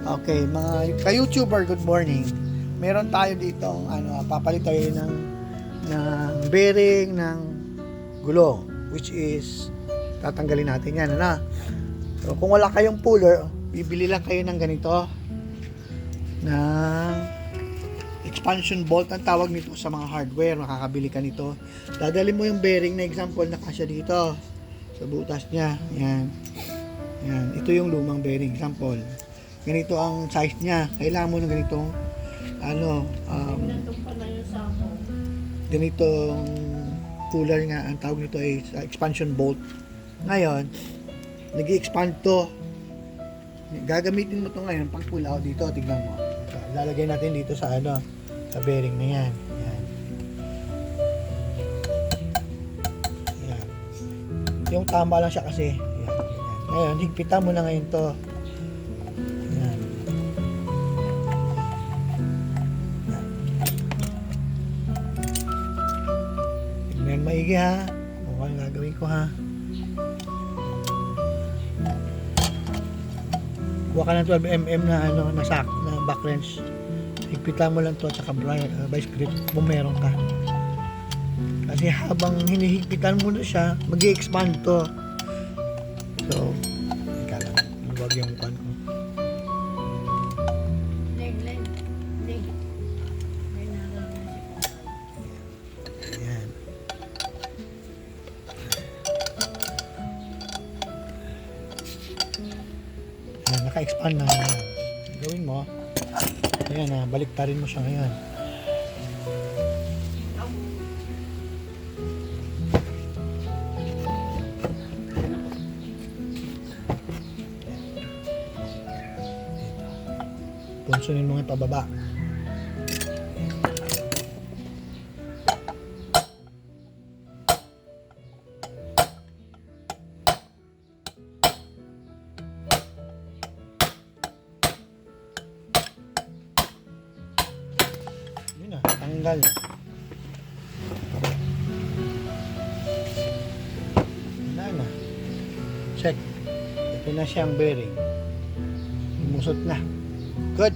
Okay, mga ka-YouTuber, good morning. Meron tayo dito papalit tayo ng bearing ng gulong, which is tatanggalin natin yan, So, kung wala kayong puller, bibili lang kayo ng ganito ng expansion bolt ang tawag nito sa mga hardware. Makakabili ka nito. Dadalhin mo yung bearing na example na kasya dito sa butas niya. Yan. Ito yung lumang bearing example. Ganito ang size niya. Kailangan mo ng ganitong ganitong puller nga. Ang tawag nito ay expansion bolt. Ngayon, nag-i-expand to. Gagamitin mo to ngayon pang pull out dito. Tignan mo. Lalagay natin dito sa sa bearing na yan. Yan. Yung tama lang siya kasi. Yan. Ngayon, higpitan mo na ngayon to. Yan. Tignan maigi ha. Mukhang gagawin ko ha. Kuha ka ng 12mm na na back wrench. Higpitan mo lang to at saka vice grip kung meron ka. Kasi habang hinihigpitan mo na siya, mag-i-expand to. So, ika lang. Huwag yung pan ko. Ayan. Ayan, naka-expand na. Gawin mo. Ayan baliktarin mo siya ngayon. Punsunin mo ngayon pababa. Tanggal. Wala na. Check. Ito na siyang bearing. Lumusot na. Good.